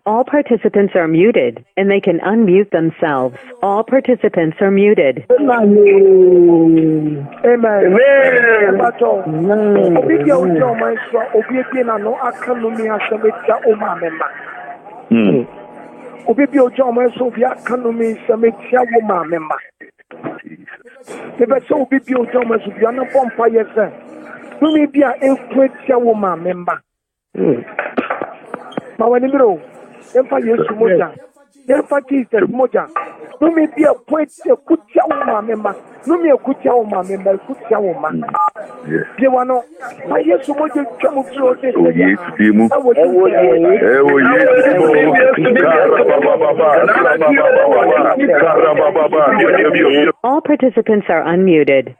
All participants are muted, and they can unmute themselves. All participants are muted. Emfa Yesu moja. Emfa Jesus moja. Numi bia kwete kutia uma memba. Numi kutia uma memba kutia uma. Bia wano. Ma Yesu moja chamu tuote. Yesu timu. Ewo Yesu. All participants are unmuted.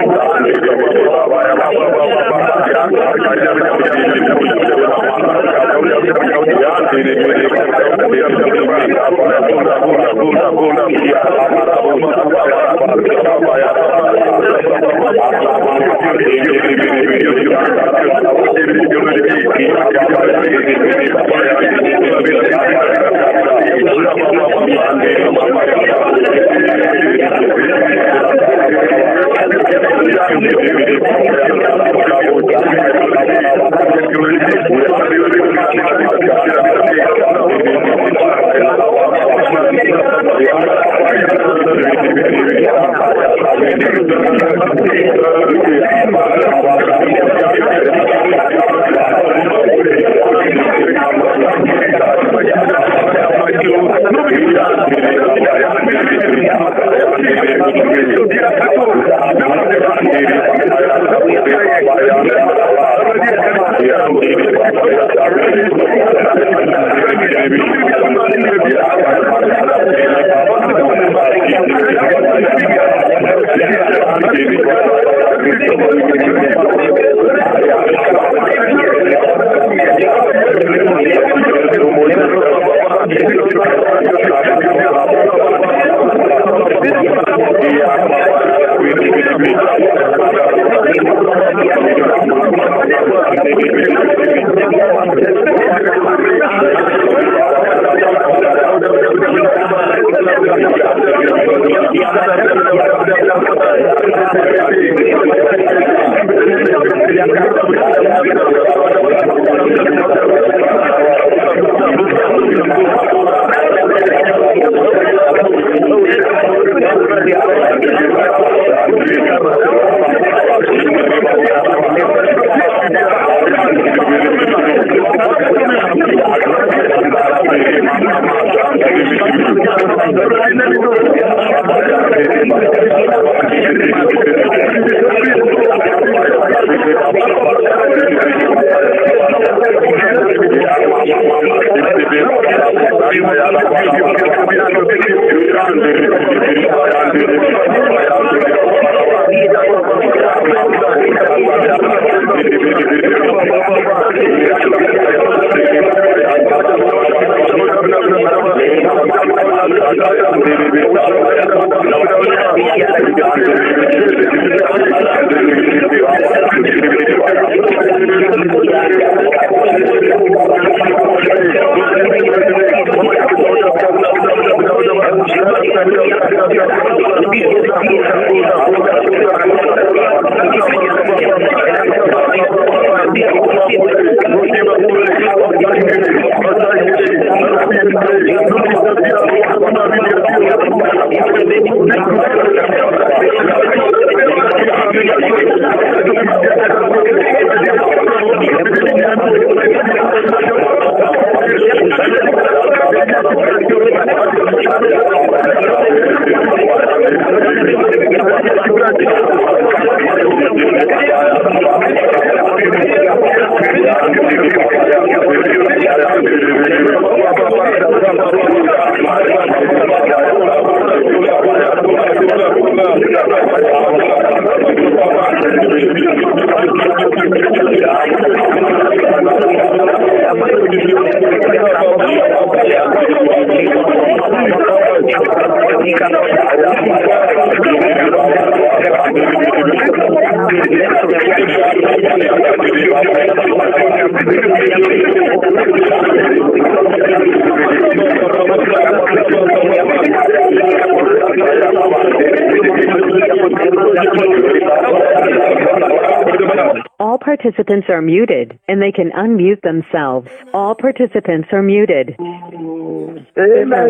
All participants are muted, and they can unmute themselves. All participants are muted. Amen.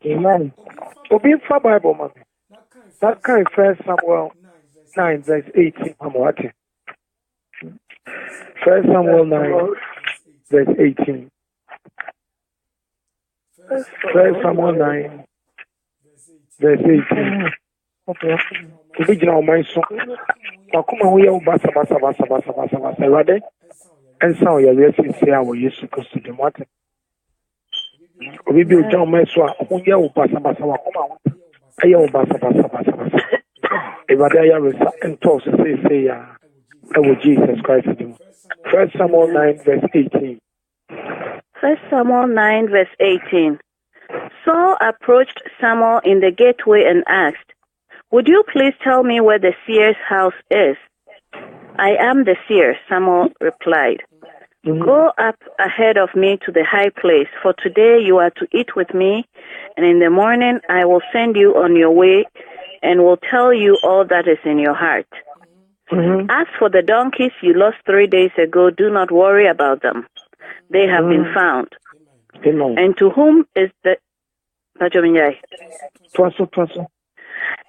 Amen. Obi fa Bible man. That kind of First Samuel 9 verse 18. I'm watching. First Samuel 9 verse 18. First Samuel 9 verse 18. Obi jina o man so. Akoma wo ye o basa rade. Ensa o ye yesi se a wo Yesu Kristo de mate. Obi bi o jina o man so a o ye o basa wa koma aye o basa. Everybody ya resa and talk say ya. I will Jesus Christ do. First Samuel 9 verse 18. First Samuel 9 verse 18. Saul approached Samuel in the gateway and asked, "Would you please tell me where the seer's house is?" "I am the seer," Samuel replied. "Go up ahead of me to the high place, for today you are to eat with me, and in the morning I will send you on your way and will tell you all that is in your heart. As for the donkeys you lost 3 days ago, do not worry about them. They have been found. And to whom is the Twaso.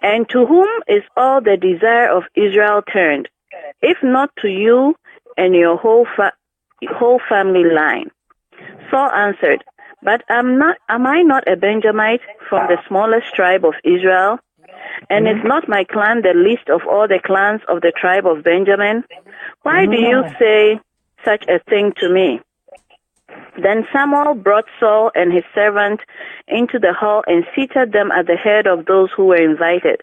And to whom is all the desire of Israel turned, if not to you and your whole family line? Saul answered, But am I not a Benjamite from the smallest tribe of Israel? And is not my clan the least of all the clans of the tribe of Benjamin? Why do you say such a thing to me? Then Samuel brought Saul and his servant into the hall and seated them at the head of those who were invited,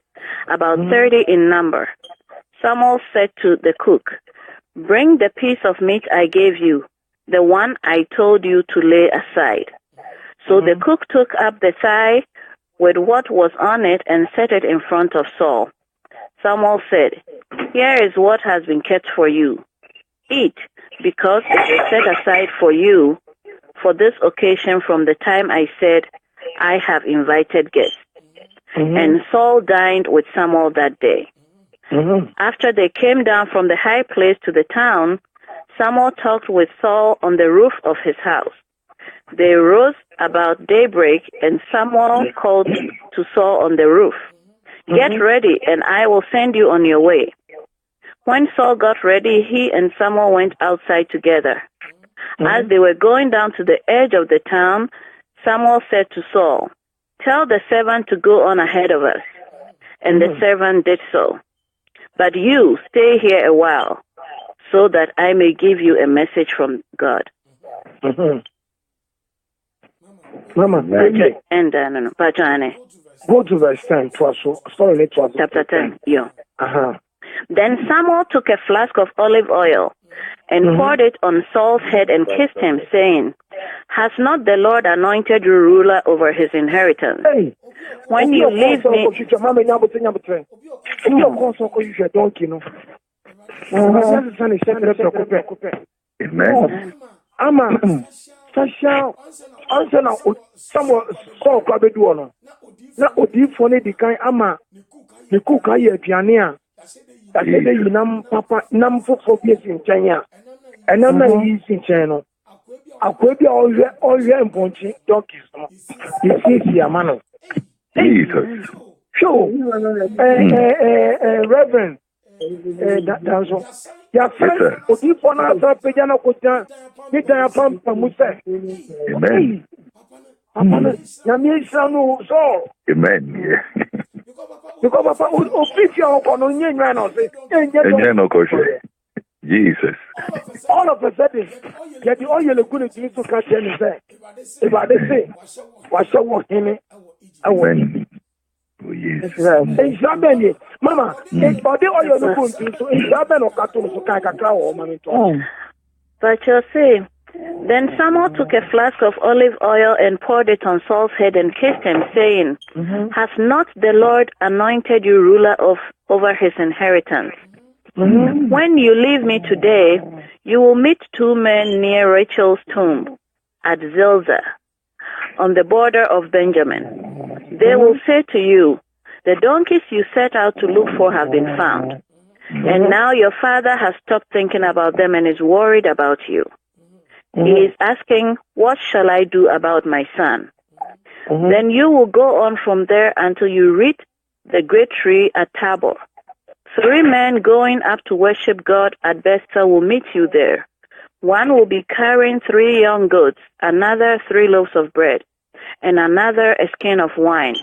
about 30 in number. Samuel said to the cook, Bring the piece of meat I gave you, the one I told you to lay aside. So the cook took up the thigh with what was on it and set it in front of Saul. Samuel said, Here is what has been kept for you. Eat, because it is set aside for you for this occasion from the time I said, I have invited guests. And Saul dined with Samuel that day. After they came down from the high place to the town, Samuel talked with Saul on the roof of his house. They rose about daybreak, and Samuel called to Saul on the roof, Get ready, and I will send you on your way. When Saul got ready, he and Samuel went outside together. As they were going down to the edge of the town, Samuel said to Saul, Tell the servant to go on ahead of us. And the servant did so. But you stay here a while, so that I may give you a message from God. Mama, And go to verse 10. Chapter 10. Yeah. Uh-huh. Then Samuel took a flask of olive oil and poured it on Saul's head and kissed him, saying, Has not the Lord anointed you ruler over his inheritance? Hey. When you leave me... Amen. Ama Sasha answer na Samuel Saul kwa bedu ono na odifo ne dikan ama ne kuka ye aduane a asede yinam papa nam fofo bi esi nkyɛn a ɛnam na yi si nkyɛn no akwa bi a ɔhwɛ mponchi donkeys no yesi ama no Jesus. Sure. Reverend that's all. Ya friend odifo na asa peja na kocha ni tan pam pamuse. Amen. Amen. Na mi sanu so. Amen. Because papa official kono nyenwa na say Jesus. All of a sudden, get the oil good to to catch any say. If I say, what shall walk in it? Amen. Oh, yes. Mama, it's for the oil no good to Isabel or Caton to Kakao or Mammy. But you see, then Samuel took a flask of olive oil and poured it on Saul's head and kissed him, saying, Has not the Lord anointed you ruler over his inheritance? When you leave me today, you will meet two men near Rachel's tomb at Zilzah, on the border of Benjamin. They will say to you, The donkeys you set out to look for have been found. And now your father has stopped thinking about them and is worried about you. He is asking, What shall I do about my son? Then you will go on from there until you reach the great tree at Tabor. 3 men going up to worship God at Bethel will meet you there. One will be carrying 3 young goats, another 3 loaves of bread, and another a skin of wine.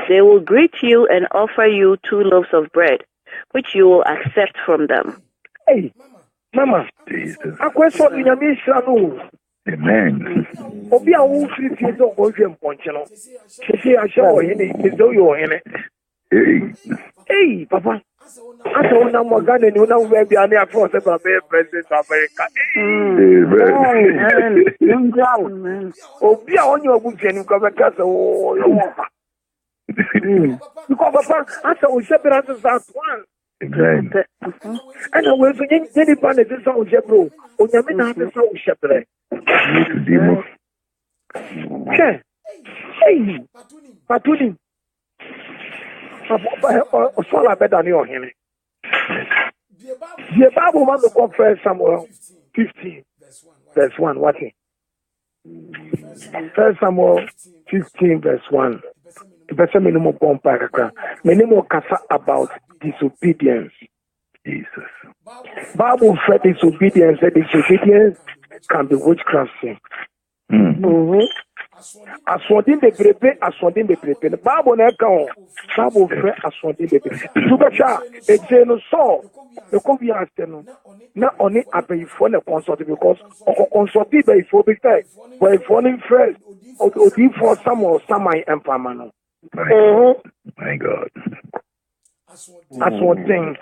They will greet you and offer you 2 loaves of bread, which you will accept from them. Hey, Mama, I question in a mission. Amen. Obi a wo free free so go hwem ponche no. Sisi a show in it, so you in it. Hey, Papa. I don't know what Ghana and you know where we are near for the President of America. Amen. Oh, be on your book and you come back as because Papa, after we separate us one. Amen. And I was in any part of this old Jebro. On your minute, the soul shepherd. Hey, Patuni. Sola better than your hand. The Bible man to go first Samuel 15, verse 1. What? First Samuel 15, verse 1. Person minimum pompa minimum kasa about disobedience. Jesus. Bible said disobedience can be witchcraft sin. Aswandin the brebe. The Bible na account. Bible fe aswandin the brebe. Sugasha ejeno so the Kofi Adonteng na oni abeyifo na consult because consult be before be say but if one first odi for Samuel empamano. My God. Aswandin.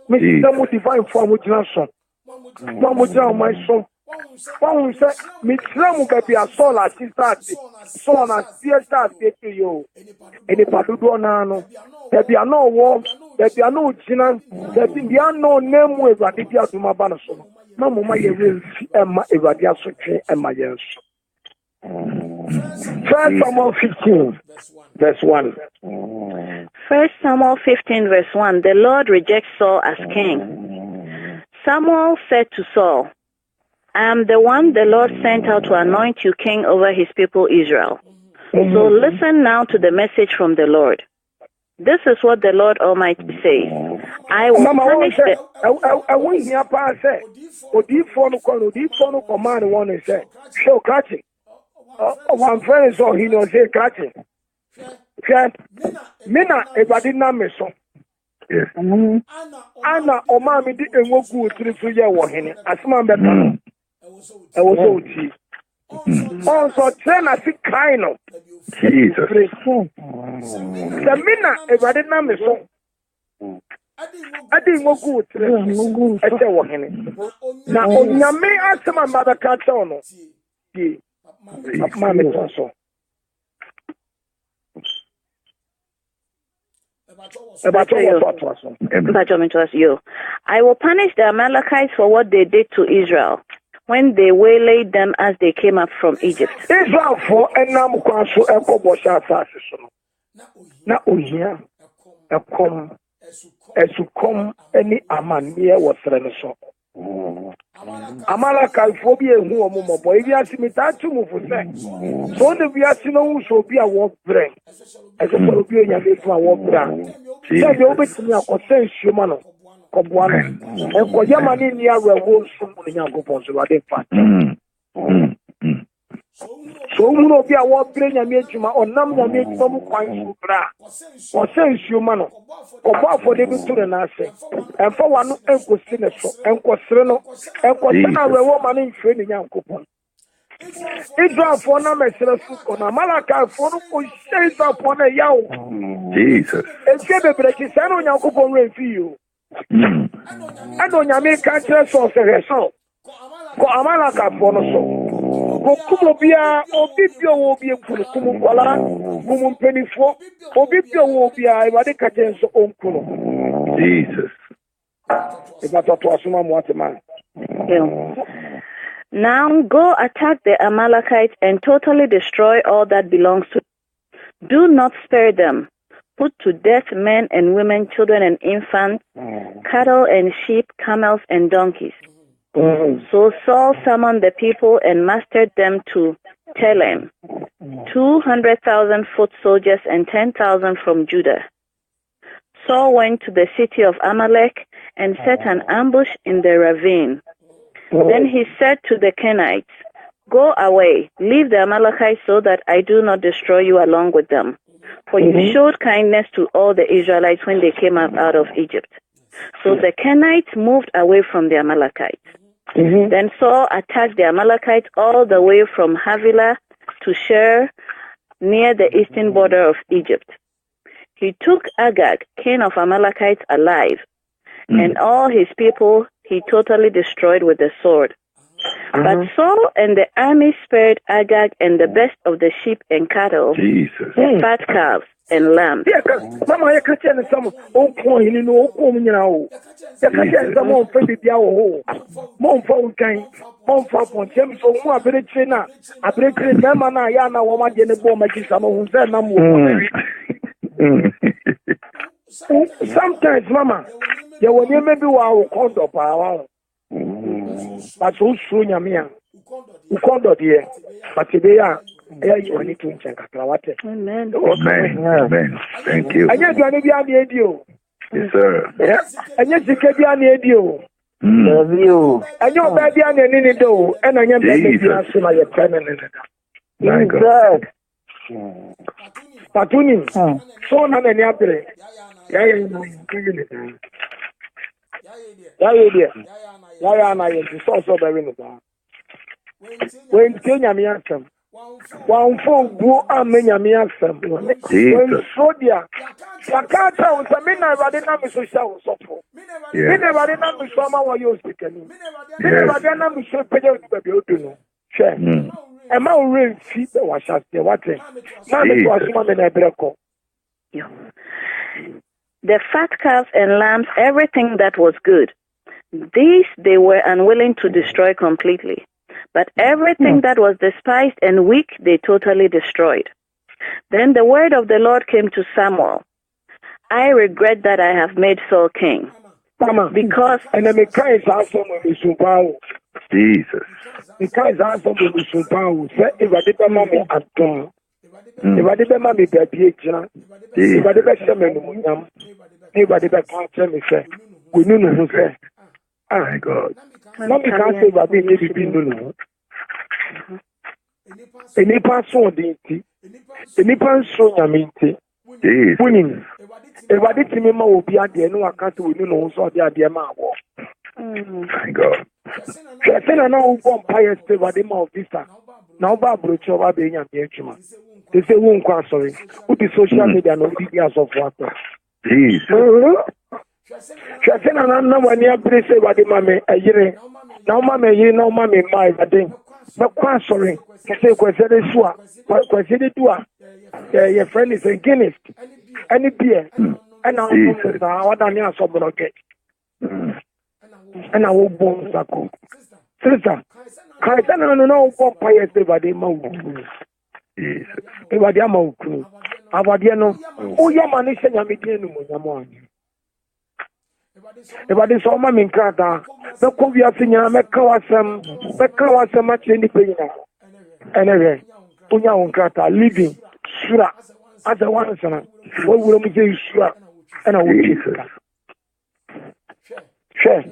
Me some divine form with nation. One my son. One say me tramu baby a soul as son as sister to you. Any padudo na no. There be no war. There be no jinan. There be no name we radibia to my banaso. No mama ye will emma eradia sotwe emma yes. First Samuel 15 verse 1. First Samuel 15 verse 1. The Lord rejects Saul as king. Samuel said to Saul, I am the one the Lord sent out to anoint you king over his people Israel. So listen now to the message from the Lord. This is what the Lord Almighty says. I will punish the... I won't hear pass say. Odi phone command one say. Show catching. One friend is all he knows say catching. Mina everybody na me so. Yes. Ana oma mi di enwogu otirifu ye wo hene. Asema mbeta. I was so cheap. Also, train as it kind of Jesus. The mina, if I didn't know me so. I didn't go good. I said, what in now, on your may ask my mother catch on. Mammy also. You. I will punish the Amalekites for what they did to Israel when they waylaid them as they came up from Egypt. Israel for enam kwaso ekobosha asase na ohia ekom esukom eni amanie wosere no so. Amalekite fo bi ehu omomo boy bi asimita tumu fo se so de bi asino hu so bi a wo breng ese fo bi onya bi fo a wo brang se de obetimi akose nsuoma no koboa no enko yamani ni awe wo nsumo ni Nyankopon so wade fa so mu no bi a wo breng nyame adwuma onam nyame adwuma mu kwan so bra o se nsuoma no koboa fo de bi turu na ase enfo wano enkosi ne so enkosere no enkosi na awe wo mani mfre ni Nyankopon Israel for na mesere fu ko na Malaka for no ko shey Israel for na yawo Jesus. Ese bebreki se no Nyankopon we fi yo ano nyame ka kire so se so ko Amalaka for no so ko kumo bia obi bio wo bi ekuru kumo kwala kumo mpenifo obi bio wo bia e bade ka kire so onkuno Jesus. Now go attack the Amalekites and totally destroy all that belongs to them. Do not spare them. Put to death men and women, children and infants, cattle and sheep, camels and donkeys. So Saul summoned the people and mustered them to Telem, 200,000 foot soldiers and 10,000 from Judah. Saul went to the city of Amalek and set an ambush in the ravine. Then he said to the Kenites, Go away, leave the Amalekites so that I do not destroy you along with them. For you showed kindness to all the Israelites when they came up out of Egypt. So the Kenites moved away from the Amalekites. Then Saul attacked the Amalekites all the way from Havilah to Shur, near the eastern border of Egypt. He took Agag, king of Amalekites, alive, and all his people he totally destroyed with the sword. But Saul and the army spared Agag and the best of the sheep and cattle, fat calves and lambs. Mama, you can't tell some old coin in no home now. You can't tell some old baby home. Mom for kind, mom for James, so more very trainer. I break Mamma Yana, woman, and the bomb, making some of them. Sometimes, Mama, you will never be our condo power. But so soon, Yamia, who called out here, but today, you need to check what. Amen. Amen. Thank you. And yes, you are maybe on the radio. Yes, sir. And yes, you can be on the radio. Love you. And your baby on the radio. And I am baby on your feminine. My God. Patuni. So na any apre. Yeah. Na you so very no. When Kenya me ansem. One phone go amenya me ansem. When so dia. Yakata on samina rade na me so sha so for. Me never dey na me so ma wa yo speaking. Me never dey na me so peje to be odu no. Share. E ma o re fi be wa sha se what. Na me to asuma me na breko. The fat calves and lambs, everything that was good, these they were unwilling to destroy completely. But everything that was despised and weak, they totally destroyed. Then the word of the Lord came to Samuel. I regret that I have made Saul king. Because and then me kai sa so mo supawo. Jesus. Me kai sa so mo supawo. Say e wa de be ma me aton. E wa de be ma me be bi ejina. E wa de be se me no nyam. E wa de be ka tell me say. We no no say. My God. No me can say wa be ni bi no. Eni pa so de ti. Eni pa so nyame ti. Jesus. Winning. E wa de ti me ma obi ade no aka to we no so de ade ma wo. My God. Say na no go empire stay wa de ma officer. Na oba brocho wa be nyame atuma. They say won kwa sorry. Who the social media no be as of what. Jesus. Say na wani abire say wa de ma me ayire. Na ma me yire na ma me mai ade. But kwa sorry. Say kwese de so a. Kwese de do a. Your friend is a Guinness. Any beer. And now what I mean so blocked. And I will bomb sako. Sister. Kaisa no vampire stay by the mouth. Jesus. E wa dia mawku. Awade no. O ya ma ne hya me die no monyamo an. E wa de so ma me nkrata. Be ko wi afenya me ka wasem a che ni peyina. Enere. Onya won nkrata living sura. As a one sana. Wo wuro mu je sura. And I will Jesus. Share.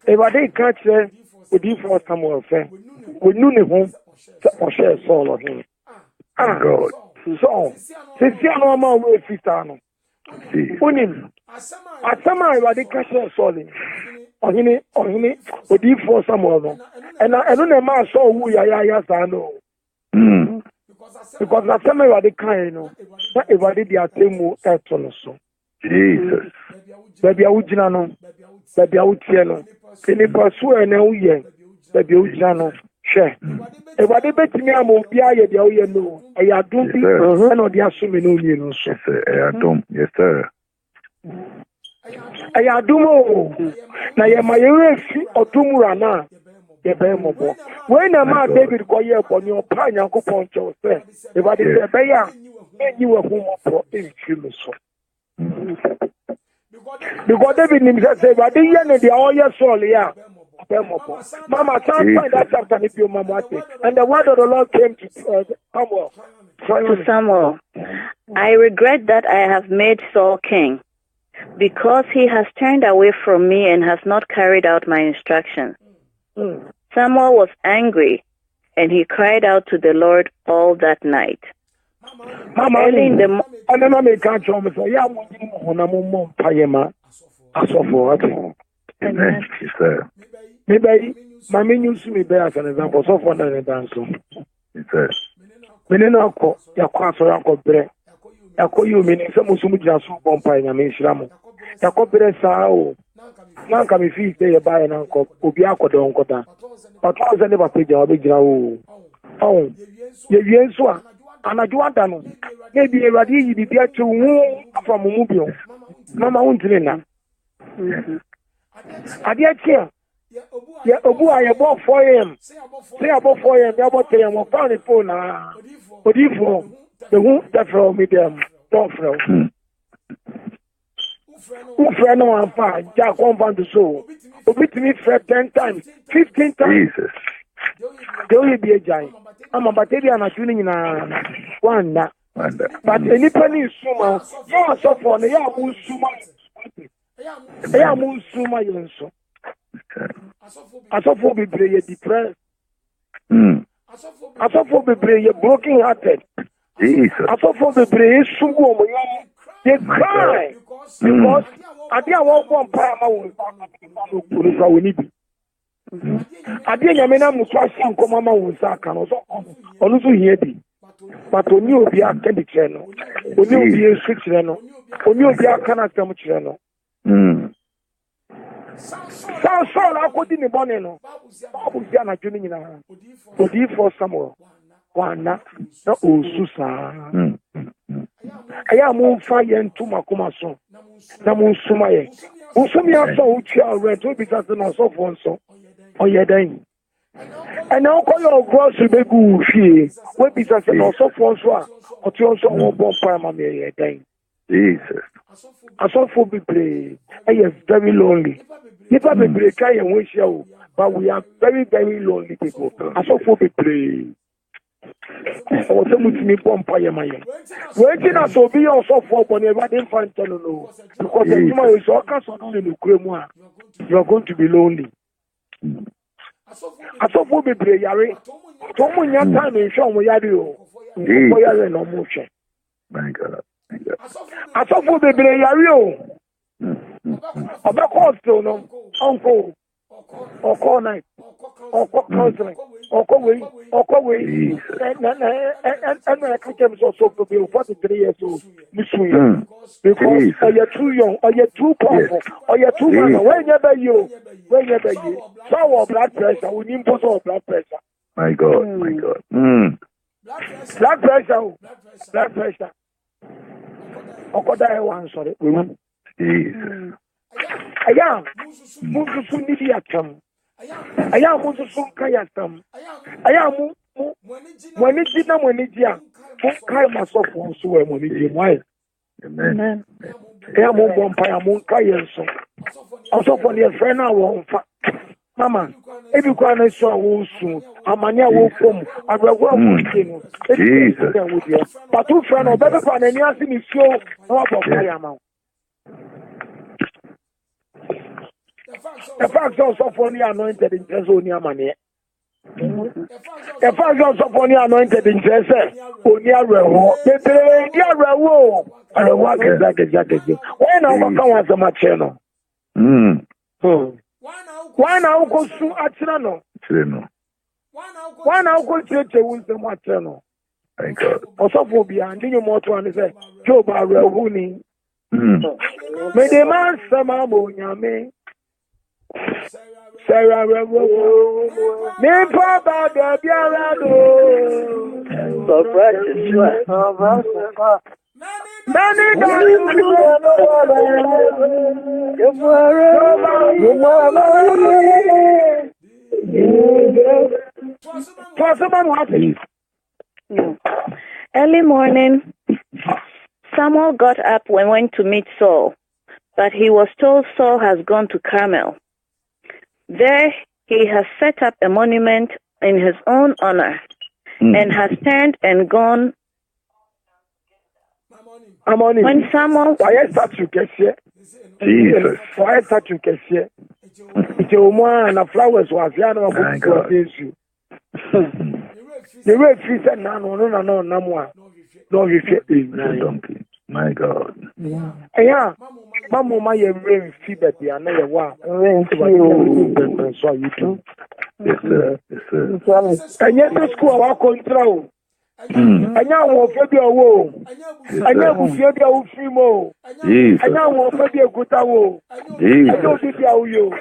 E wa de ka che odi for Samuel say. We knew ne home. O share Saul of him. Ah, God. So, since you know my way, Fitano, Unim, Asama, I did catch a solid. On him, or deep for someone. And I don't know, so who I know. Because last time I did kind, not everybody did Atemu Etonoso. Jesus. Baby, I would know, baby, I would know. Can you pursue an old year? Baby, I know. Share. E wa de betimi amon bia ye de o ye no. E ya dum bi na no de asome no ni no so. Yes sir. E ya dum o. Na ye ma ye refi otumura na ye be mobo. We na ma David ko ye bo ni o pa Nyankopon cho se. E wa de be ya enyi we hu mo pro e fi me so. Because David nim say wa de ye no de o ye so le ya. Mama, can't find that chapter if you mama. And the word of the Lord came to Samuel. I regret that I have made Saul king, because he has turned away from me and has not carried out my instructions. Samuel was and he cried out to the Lord all that night. Mama, early in the Amen. Yes, sir. Maybe my menu me bear as an example, so for the dance. Yes, sir. Menenako, Yakwaso Yanko Bre, Yako you meaning some Musumuja Bompa in a Mishramo. Yako Bre Sao, Nanka me fees they buy an uncle, Ubiako don't go down. But I was never paid your original. Oh, ye Yensua, and I do want them. Maybe a radi be there to from Mubio. Mama won't train. I did here. Yeah, Obu, I about 4 a.m. Say about 4 a.m. About 3 a.m. Found the phone. But if the won't that from me, them don't throw. Who friend no one find Jack 1 pound to show. Obi to me 10 times, 15 times. Jesus. There will be a giant. ama batebi anatuni na wanda Wanda. but any penny suma ya so for na ya mu suma ya mu suma yonso asofo bebre ye depressed asofo bebre ye broken hearted Jesus. asofo bebre ye sugu omo ya they cry because ade a won bon pa ma won so we need ade nyame na mu so asan koma ma won sa aka no so onu so hie bi but oni obi aka di kire no oni obi esu kire no oni obi aka na asem kire no so la ko di ni bone no babu sia na dwene nyina odi for Samuel wana na osusa aya mu fa ye ntuma koma so na mu nsuma ye nsumi aso uchi already to be just no so for nso oyedan and now call your grocery be go fie we be just no so for nso a oti nso wo bon prime ma ye dan Jesus. asofo be play very lonely nipa be play kai en we share o but we are very very lonely people asofo be play o se mutimi pompa ye maye wetin na so be on so for but never dey find tell no because the human is all can so no le kuremu a you are going to be lonely asofo be play yare to mo nya time en show mo yare o ko yare no mo hwe My God. asofo be play yare o oba call still no uncle or night or counseling or way and I can't so to be 43 years old because you're too young or you're too powerful or you're too young when you so blood pressure we need blood pressure My God. My God. blood pressure okoda one sorry Jesus. aya mususu ni bi atam aya mususu kan atam aya mu ni ji na ni ji a kai masofo nso we mo ni ji why Amen. aya mu bon pa ya mu kai enso osofo ni friend na wo mfa mama ebi kwa na so wo su amani a wo kom agwagwa mo ti no Jesus. but two friend obebe kwa na ni asi ni sio na wa pa ya ma the fact also for the anointed in Jesonia money. The fact also for the anointed in Jesse, Onia Rewo, the dear Rewo, and a work is like a jacket. When I come as a machino. Why now go to Atrano? Why now go to a wisdom Matrano? My God. Also for behind you more to say, Job are Rehuni. May the man sama Yame. Sarah Revo, me papa de Biarado. So precious. Many Early morning, Samuel got up and went to meet Saul, but he was told Saul has gone to Carmel. There he has set up a monument in his own honor and has turned and gone. When Samuel... Why start to get here? Jesus. Why start to get here? It's a woman and flowers was there. No, the way she said, no, Donkey. My God. Yeah, Mamma, my rain fever, the another one. So you do. Yes, sir. Yes, sir. And yet, the school of control. I now will give you a woe. I now will give you a free Jesus. I now will give you a good woe. I don't give you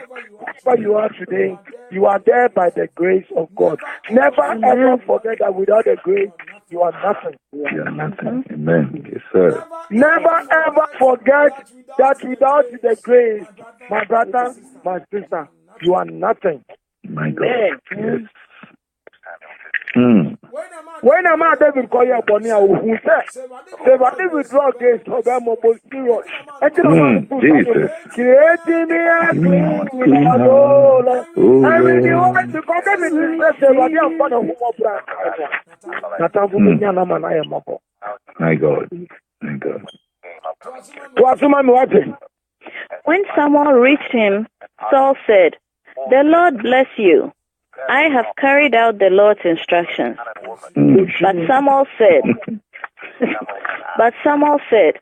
but you are today. You are there by the grace of God. Never ever forget that without the grace, you are nothing. You are nothing. Amen. Yes, sir. Never ever forget that without the grace, my brother, my sister, you are nothing. My God. Yes. When a man David call you Bonia, who said, they were the withdraw against Obama period. Jesus. Creating me a clean soul. I mean, you want to come in and say, what you want to move up. Not a woman, I am up. My God. My God. What's my watching? When someone reached him, Saul said, "The Lord bless you. I have carried out the Lord's instructions." But Samuel said,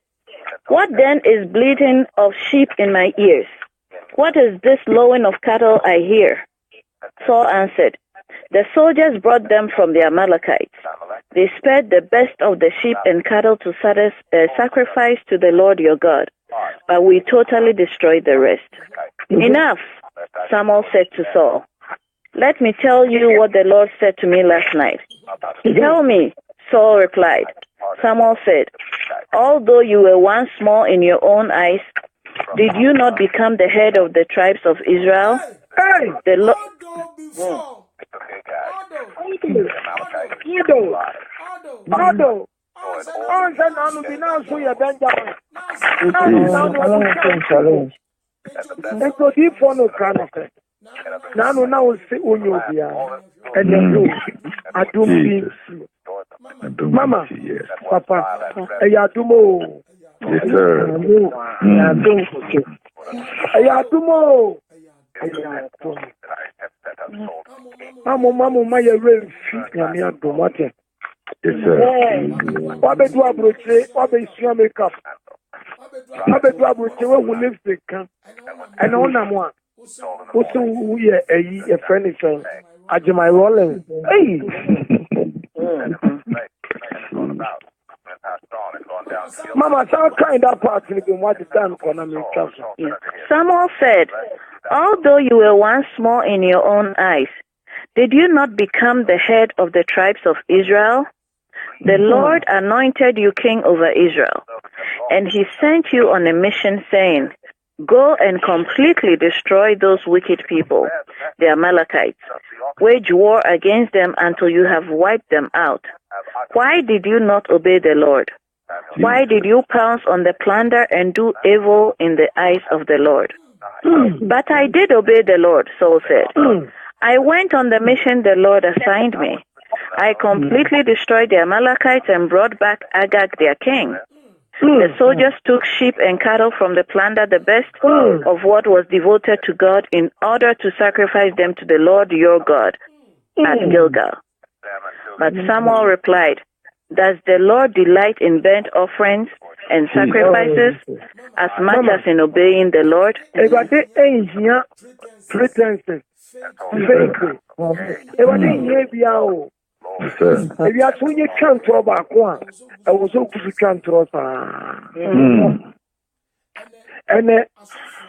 "What then is bleating of sheep in my ears? What is this lowing of cattle I hear?" Saul answered, "The soldiers brought them from the Amalekites. They spared the best of the sheep and cattle to sacrifice to the Lord your God, but we totally destroyed the rest." "Enough," Samuel said to Saul. "Let me tell you what the Lord said to me last night." "Tell me," Saul replied. Samuel said, "Although you were once small in your own eyes, did you not become the head of the tribes of Israel? The Lord... Mama, Papa, Ayadumo. Yes, sir. Ayadumo. Mama, my real feet, Yamiadumote. Yes, sir. What be do abroche? What be issue makeup? What be do abroche? Where we live the camp? And on that one. What's we a friend is saying? Ajimai rolling. Hey. Mama, how kind of part in what is done for me? Samuel said, "Although you were once small in your own eyes, did you not become the head of the tribes of Israel? The Lord anointed you king over Israel, and he sent you on a mission saying, 'Go and completely destroy those wicked people, the Amalekites. Wage war against them until you have wiped them out.' Why did you not obey the Lord? Why did you pounce on the plunder and do evil in the eyes of the Lord?" "But I did obey the Lord," Saul said. "I went on the mission the Lord assigned me. I completely destroyed the Amalekites and brought back Agag their king. The soldiers took sheep and cattle from the plunder, the best of what was devoted to God, in order to sacrifice them to the Lord your God at Gilgal." But Samuel replied, "Does the Lord delight in burnt offerings and sacrifices as much as in obeying the Lord?" If you are doing a cantor back one, I was so good to cantor. And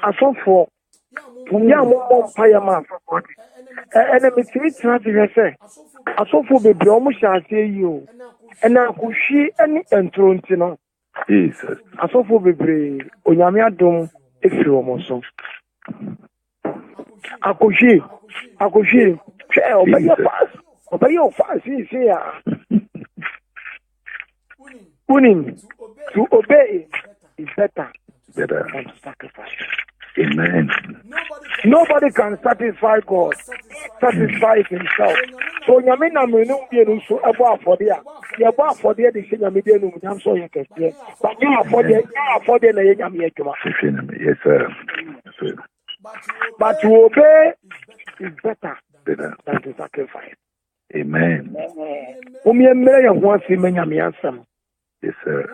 I saw for young fireman. And I'm a say, I saw for the Bromo shall say you. And I could see any entrance, you know. Jesus. I saw for the brave, Onyamia Dom, if you almost so. I could see, obey your fast is here. Winning to obey is better than to sacrifice. Amen. Nobody can satisfy God, satisfy himself. So Yamina Menu so above for there. You above for there, the same medium, I'm so you can say. But you are for the Yes, sir. But to obey is better than to sacrifice. Amen. Yes, sir.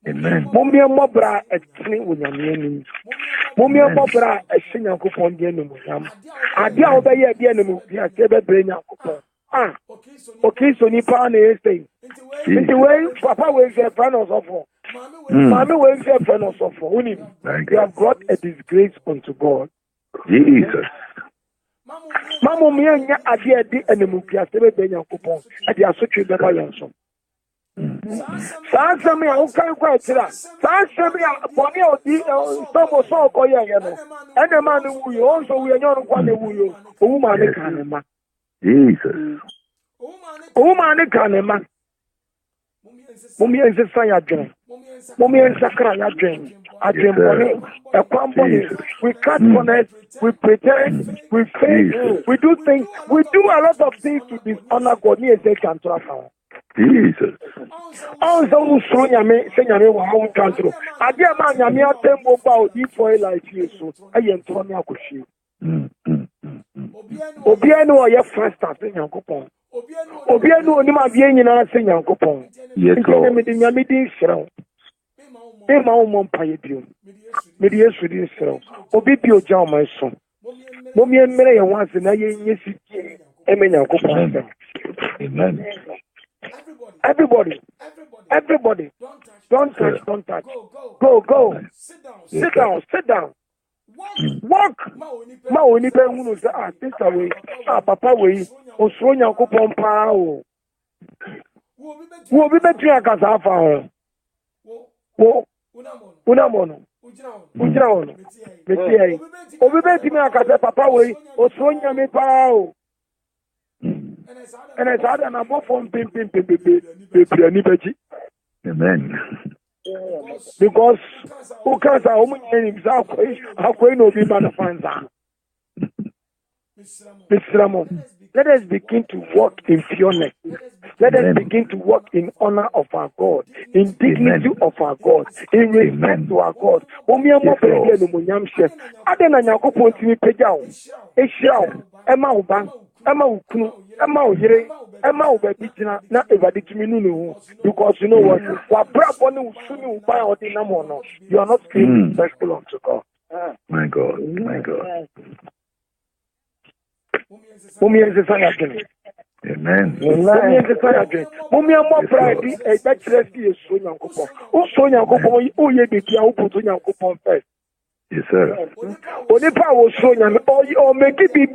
Amen. Mumia mobra explain with Yamini. Mumia mobra explain Yankupon Genum. Adia obey again, Mupia, Tebe Brain Yankupon. Ah, okay, so Nipan is saying. In the way Papa will say, Panos of all. Mammy will say, Panos of all. You have brought a disgrace unto God. Jesus. Mamma mia, Adia di and the Mupia, Tebe Brain Yankupon, at the Asuchi Baba Yanson. Sansami a ukan kwa tira sansami a boni odi stomo so ko ye no ene ma no wuyo onso wuyo nyon kwa ne wuyo owu ma ne kan ma Jesus. Woman kanema. Mummy and sister ya dream. Mummy and sakra ya dream. I dream bonnet. A company. We cut bonnet. We pretend. We fake. We do things. We do a lot of things to dishonor God. Ni ese can travel. Jesus. On so so nyame se nyame wa ha control. Ade ma nyame atembo ba odi for life yesu. Aye nto me akohwie. Obia no ye first start nyankopon. Obia no oni ma bia nyina se nyankopon. Yes, Lord. Me di nyame di hyerew. Me ma wo mpaye biom. Me di yesu di hyerew. Obi bi ogya o man so. Mo mi emere ye wanse na ye nyesi eme nyankopon. Amen. Everybody. Don't touch. Go. Sit down. Walk. Ma oni be hunu say this away. Papa we osoro nyankopon pa o. Wo bi betu akasa afa ho. Wo unamono. Ujira ono. Meti ai. Obi betu mi akasa papa we osoro nyame pa o. And I said, and I'm off on pim. Amen. Because who can't say, how can no be man of fans? Let us begin to walk in pureness. Let us begin to walk in honor of our God, in dignity of our God, in respect to our God. Emma Oyere, Emma Obebitina, not Evadikiminu, because you know what? You are not screaming respectful unto God. My God. Amen. Mummy and more pride, a bachelor is so young coupon. Oh, so young coupon, oh, ye be put on young coupon first. Yes, sir. Onipa wo so nyame o make it be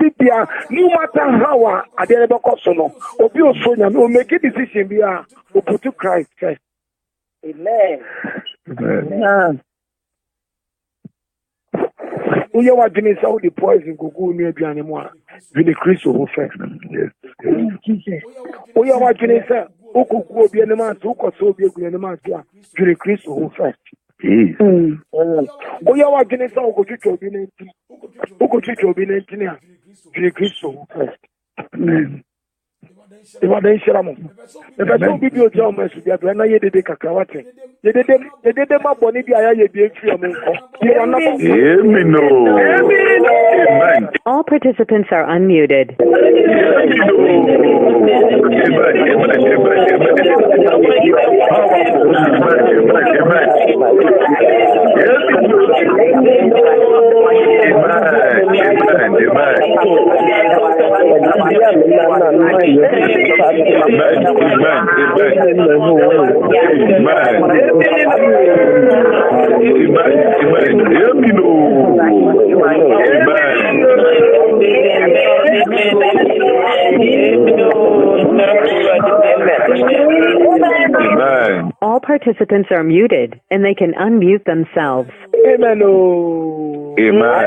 no matter how I dey never cause no obi o so nyame o make decision be o put to Christ first. Amen. Uye wa dini sa o the poison gugu ni aduane mu a vini Kristo ho first. Yes. Uye wa dini sa o gugu obi ene ma so ko so obi egu ene ma so a vini Kristo ho first. Oya wa gene sa ogochucho obi nenti. Ogochucho obi nenti ni a. Vini Kristo first. Iwaden shiramo. Ebe so bi oja o mesu bia do na ye dede kakra wate. Ye dede ma boni bi aya ye bi efi am nko. Amen. All participants are unmuted. All participants are muted, and they can unmute themselves. Amen.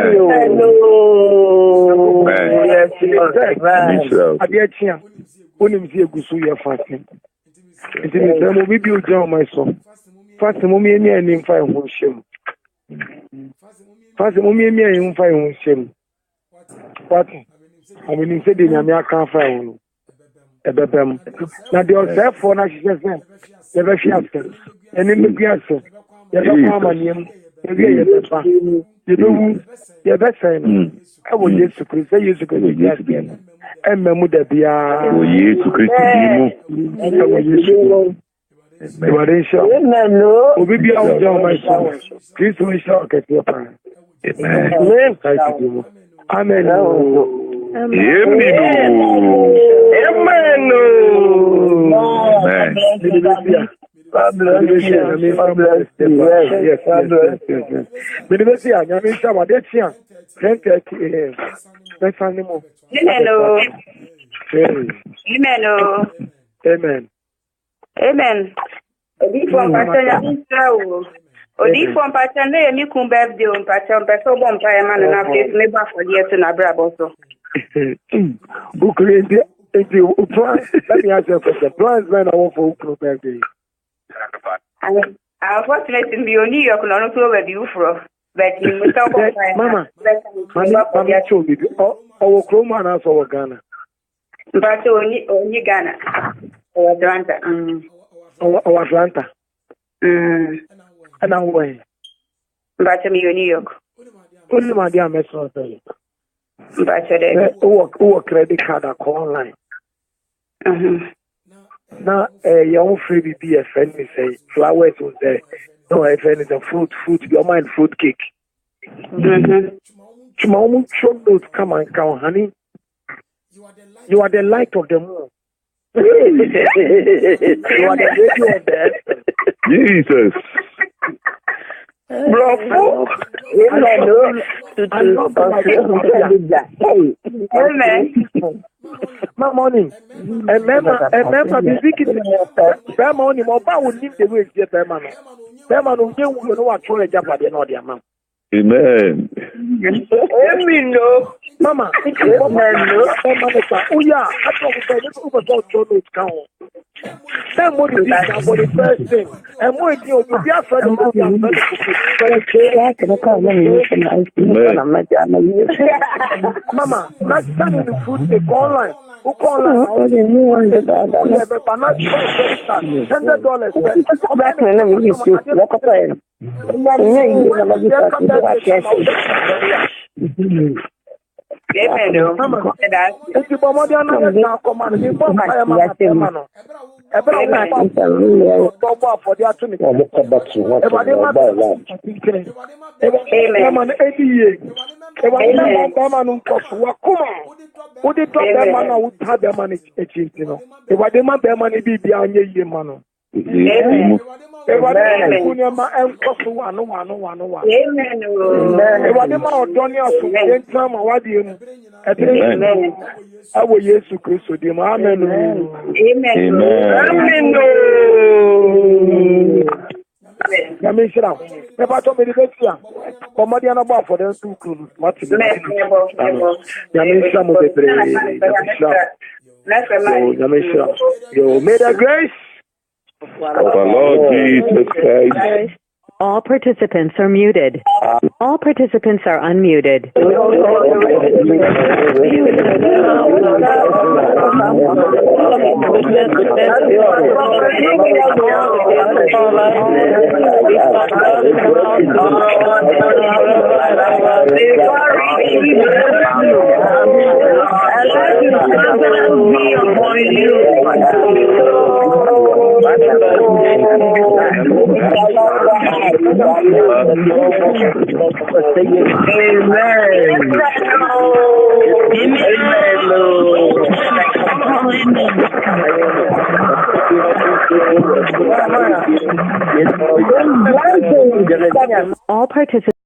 Now they are therefore now she says never she asked and in the piazza you know your best friend I will use to Christ and Mamuda Bia to Amen. Amen. Odi from Pachane, mi kun birthday on Pachon, person bon pa man na face me ba for the to na brabo so. Ukraine, let me ask you a question. Plans when I want for Ukraine birthday. Unfortunately, in New York, no one where you from. But you must talk Mama, Mama, show me. Our Chrome and us our Ghana. But only Ghana. Or Atlanta. Our Atlanta. And I'm way. But I'm in New York. Only my dear Messer. But Or credit card online. Now, young free be a friend, me say flowers was there. No, a friend is a fruit, your mind fruit cake. Tomorrow, those come and count, honey. You are the light of the moon. You are the radio of the earth. Jesus. Bro, my morning. And remember, the wicked Berman, Moba will leave the way to Berman. Berman will know what troll a Japan or the amount. Amen. No, Mama, oh, yeah, I thought we were about to count. That money is for the first thing. And more you will be afraid of Mama, not standing the food, they go online. Who call $100. Awo Yesu Kristo di ma amen. Amen. Yami shira. Me pa to me di betia. Komodi ana ba for them two crew. Mati. Yami shira mo bebre. Yami shira. Yo, may the grace of our Lord Jesus Christ. All participants are muted. All participants are unmuted. All participants